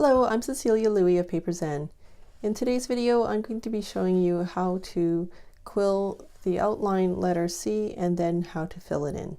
Hello, I'm Cecilia Louie of Paper Zen. In today's video, I'm going to be showing you how to quill the outline letter C and then how to fill it in.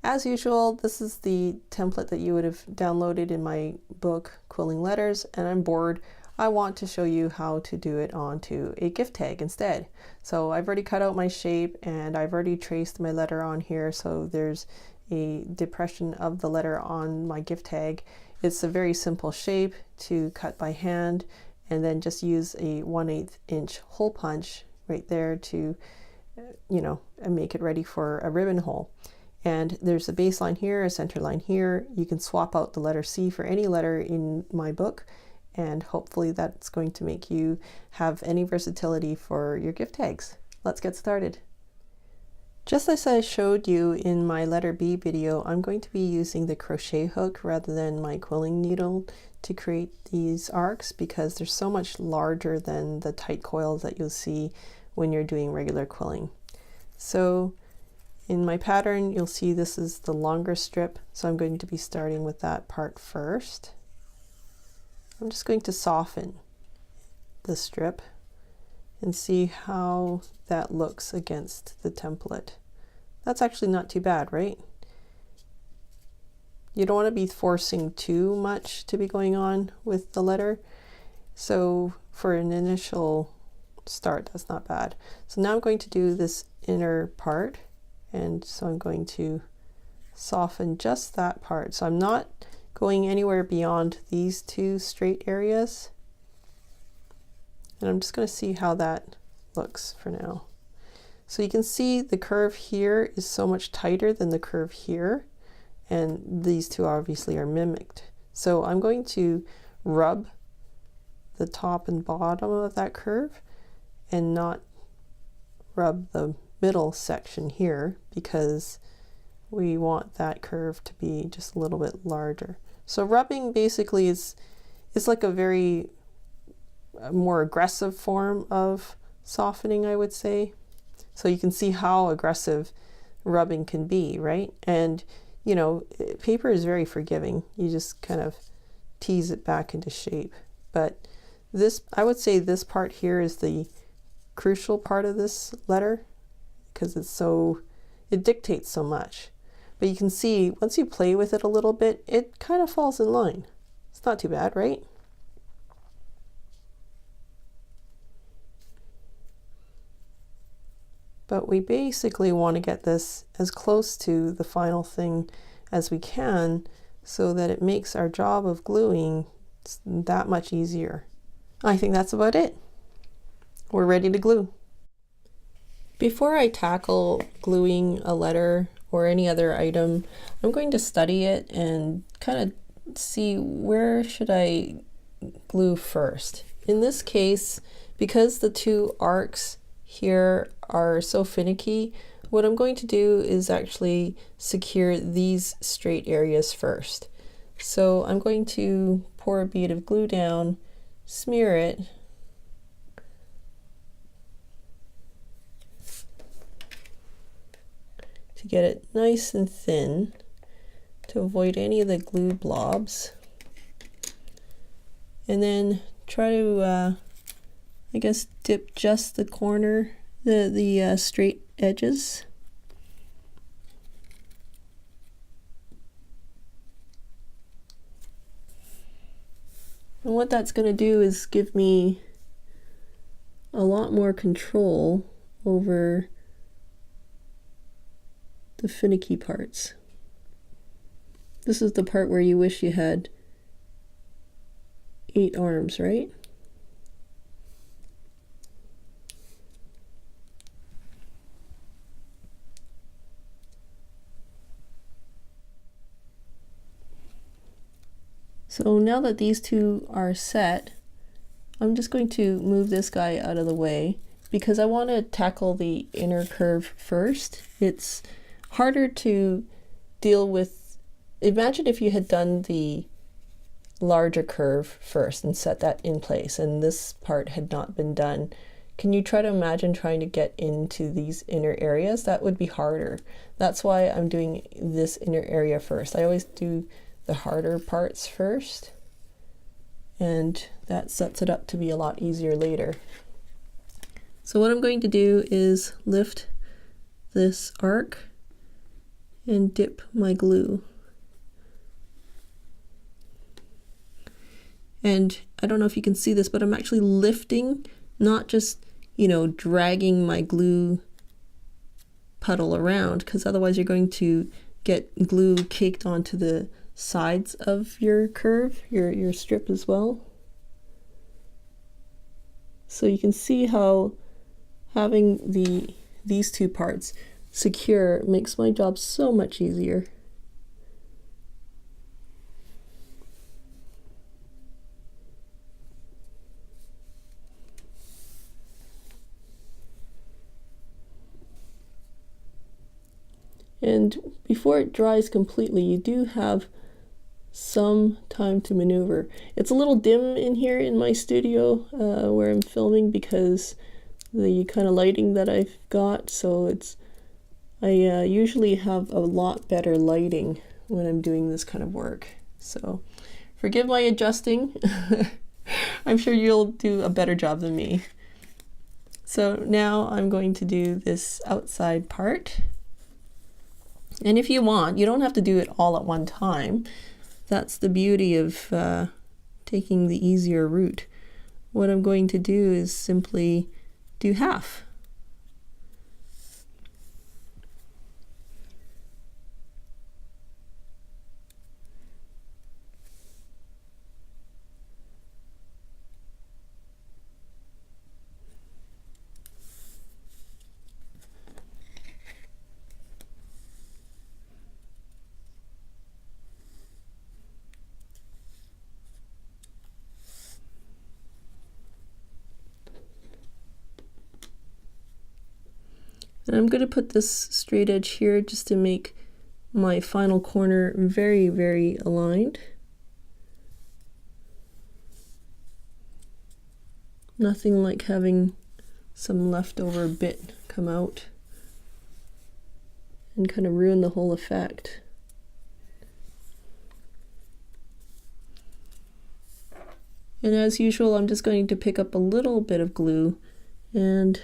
As usual, this is the template that you would have downloaded in my book, Quilling Letters, and I'm bored. I want to show you how to do it onto a gift tag instead. So I've already cut out my shape and I've already traced my letter on here, so there's a depression of the letter on my gift tag. It's a very simple shape to cut by hand and then just use a 1/8 inch hole punch right there to, make it ready for a ribbon hole. And there's a baseline here, a center line here. You can swap out the letter C for any letter in my book, and hopefully that's going to make you have any versatility for your gift tags. Let's get started. Just as I showed you in my letter B video, I'm going to be using the crochet hook rather than my quilling needle to create these arcs because they're so much larger than the tight coils that you'll see when you're doing regular quilling. So in my pattern, you'll see this is the longer strip, so I'm going to be starting with that part first. I'm just going to soften the strip and see how that looks against the template. That's actually not too bad, right? You don't want to be forcing too much to be going on with the letter. So for an initial start, that's not bad. So now I'm going to do this inner part. And so I'm going to soften just that part. So I'm not going anywhere beyond these two straight areas. And I'm just going to see how that looks for now. So you can see the curve here is so much tighter than the curve here. And these two obviously are mimicked. So I'm going to rub the top and bottom of that curve and not rub the middle section here because we want that curve to be just a little bit larger. So rubbing basically is like a very more aggressive form of softening, I would say. So you can see how aggressive rubbing can be, right? And paper is very forgiving. You just kind of tease it back into shape. But this, I would say this part here is the crucial part of this letter because it dictates so much. But you can see once you play with it a little bit, it kind of falls in line. It's not too bad, right? But we basically want to get this as close to the final thing as we can so that it makes our job of gluing that much easier. I think that's about it. We're ready to glue. Before I tackle gluing a letter or any other item, I'm going to study it and kind of see where should I glue first. In this case, because the two arcs here are so finicky, what I'm going to do is actually secure these straight areas first. So I'm going to pour a bead of glue down, smear it, to get it nice and thin to avoid any of the glue blobs, and then try to I guess dip just the corner, the straight edges. And what that's going to do is give me a lot more control over the finicky parts. This is the part where you wish you had 8 arms, right? So now that these two are set, I'm just going to move this guy out of the way because I want to tackle the inner curve first. It's harder to deal with. Imagine if you had done the larger curve first and set that in place and this part had not been done. Can you try to imagine trying to get into these inner areas? That would be harder. That's why I'm doing this inner area first. I always do the harder parts first. and that sets it up to be a lot easier later. So what I'm going to do is lift this arc and dip my glue. And I don't know if you can see this, but I'm actually lifting, not just, you know, dragging my glue puddle around, because otherwise you're going to get glue caked onto the sides of your curve, your strip as well. So you can see how having these two parts secure makes my job so much easier. And before it dries completely, you do have some time to maneuver. It's a little dim in here in my studio where I'm filming because the kind of lighting that I've got, so I usually have a lot better lighting when I'm doing this kind of work. So forgive my adjusting. I'm sure you'll do a better job than me. So now I'm going to do this outside part. And if you want, you don't have to do it all at one time. That's the beauty of taking the easier route. What I'm going to do is simply do half. And I'm going to put this straight edge here just to make my final corner very, very aligned. Nothing like having some leftover bit come out and kind of ruin the whole effect. And as usual, I'm just going to pick up a little bit of glue and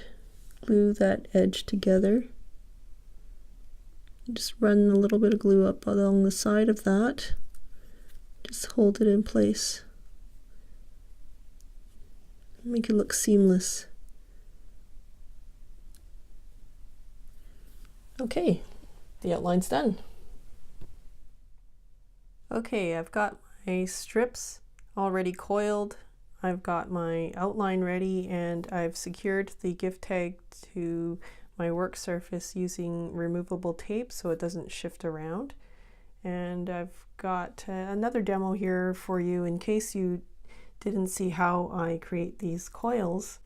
glue that edge together. Just run a little bit of glue up along the side of that. Just hold it in place. Make it look seamless. Okay, the outline's done. Okay, I've got my strips already coiled. I've got my outline ready, and I've secured the gift tag to my work surface using removable tape so it doesn't shift around. And I've got another demo here for you in case you didn't see how I create these coils.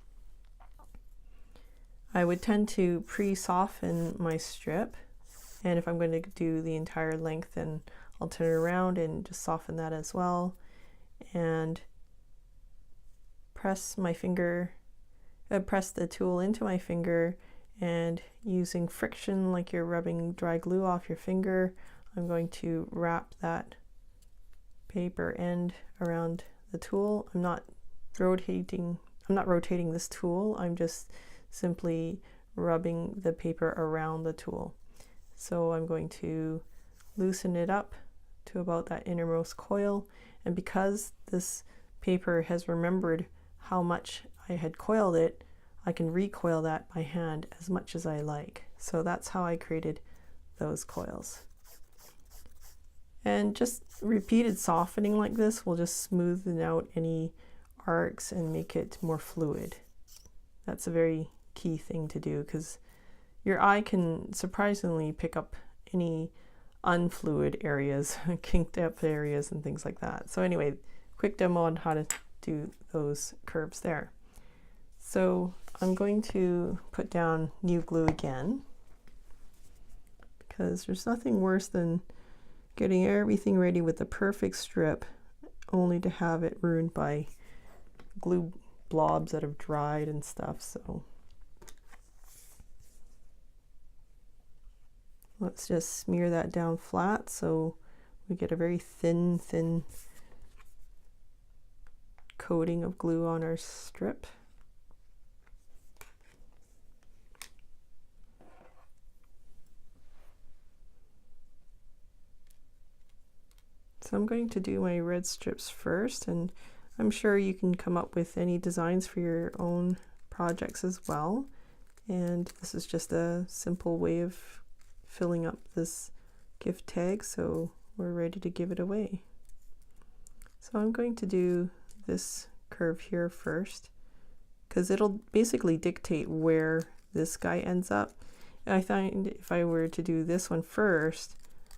I would tend to pre-soften my strip, and if I'm going to do the entire length, then I'll turn it around and just soften that as well, and press my finger, press the tool into my finger, and using friction like you're rubbing dry glue off your finger, I'm going to wrap that paper end around the tool. I'm not rotating this tool, I'm just simply rubbing the paper around the tool. So I'm going to loosen it up to about that innermost coil, and because this paper has remembered how much I had coiled it, I can recoil that by hand as much as I like. So that's how I created those coils. And just repeated softening like this will just smoothen out any arcs and make it more fluid. That's a very key thing to do, because your eye can surprisingly pick up any unfluid areas, kinked up areas and things like that. So anyway, quick demo on how to do those curves there. So I'm going to put down new glue again, because there's nothing worse than getting everything ready with the perfect strip only to have it ruined by glue blobs that have dried and stuff. So let's just smear that down flat so we get a very thin coating of glue on our strip. So I'm going to do my red strips first, and I'm sure you can come up with any designs for your own projects as well. And this is just a simple way of filling up this gift tag, so we're ready to give it away. So I'm going to do this curve here first, because it'll basically dictate where this guy ends up. And I find if I were to do this one first,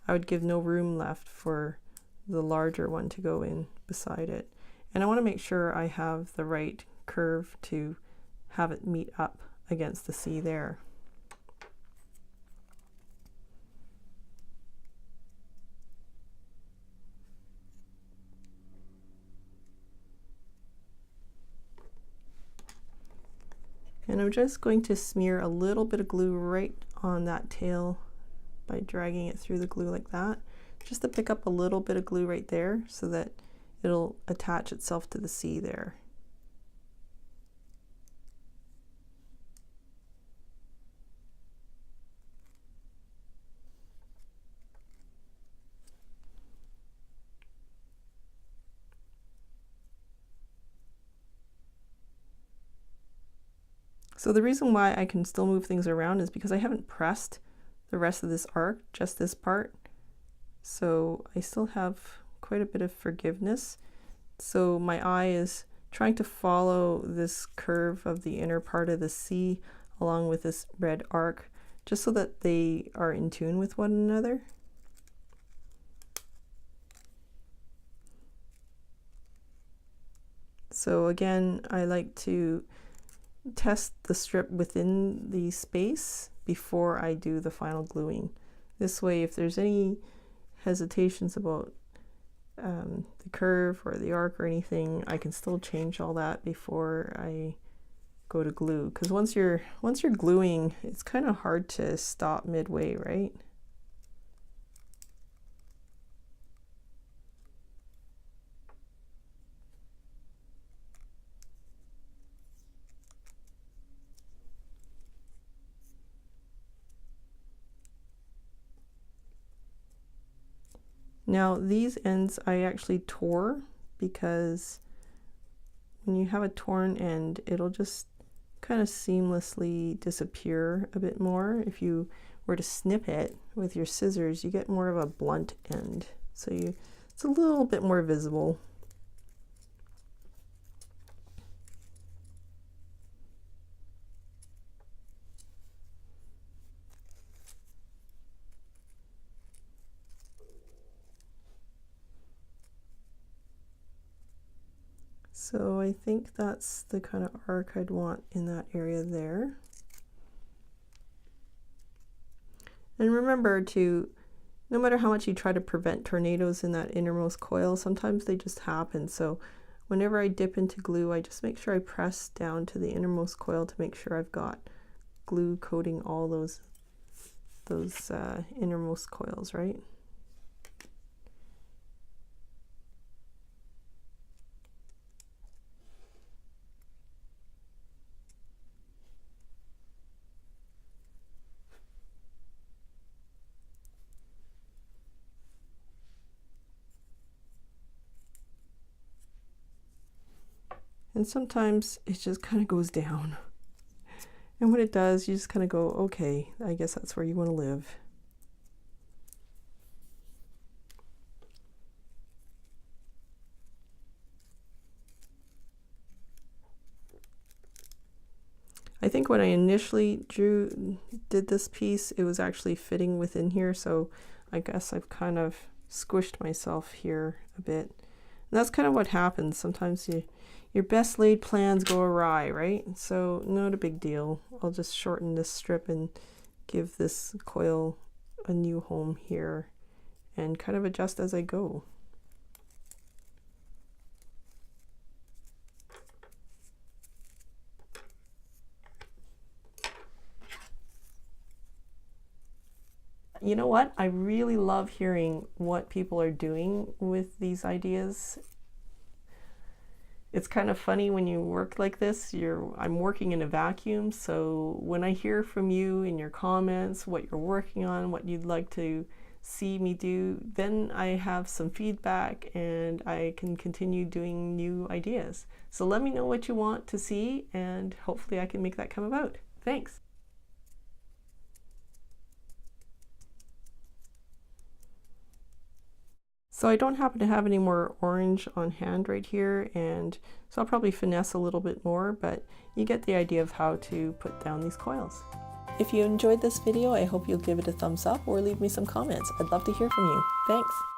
I would give no room left for the larger one to go in beside it. And I want to make sure I have the right curve to have it meet up against the C there. And I'm just going to smear a little bit of glue right on that tail by dragging it through the glue like that, just to pick up a little bit of glue right there so that it'll attach itself to the C there. So the reason why I can still move things around is because I haven't pressed the rest of this arc, just this part. So I still have quite a bit of forgiveness. So my eye is trying to follow this curve of the inner part of the C along with this red arc, just so that they are in tune with one another. So again, I like to test the strip within the space before I do the final gluing. This way, if there's any hesitations about the curve or the arc or anything, I can still change all that before I go to glue. Because once you're gluing, it's kind of hard to stop midway, right? Now these ends I actually tore, because when you have a torn end, it'll just kind of seamlessly disappear a bit more. If you were to snip it with your scissors, you get more of a blunt end. So it's a little bit more visible. So I think that's the kind of arc I'd want in that area there. And remember to, no matter how much you try to prevent tornadoes in that innermost coil, sometimes they just happen. So whenever I dip into glue, I just make sure I press down to the innermost coil to make sure I've got glue coating all those innermost coils, right? And sometimes it just kind of goes down. And when it does, you just kind of go, okay, I guess that's where you want to live. I think when I initially did this piece, it was actually fitting within here, so I guess I've kind of squished myself here a bit. And that's kind of what happens. Sometimes your best laid plans go awry, right? So not a big deal. I'll just shorten this strip and give this coil a new home here and kind of adjust as I go. You know what? I really love hearing what people are doing with these ideas. It's kind of funny when you work like this. I'm working in a vacuum, so when I hear from you in your comments what you're working on, what you'd like to see me do, then I have some feedback and I can continue doing new ideas. So let me know what you want to see and hopefully I can make that come about. Thanks! So I don't happen to have any more orange on hand right here, and so I'll probably finesse a little bit more, but you get the idea of how to put down these coils. If you enjoyed this video, I hope you'll give it a thumbs up or leave me some comments. I'd love to hear from you. Thanks!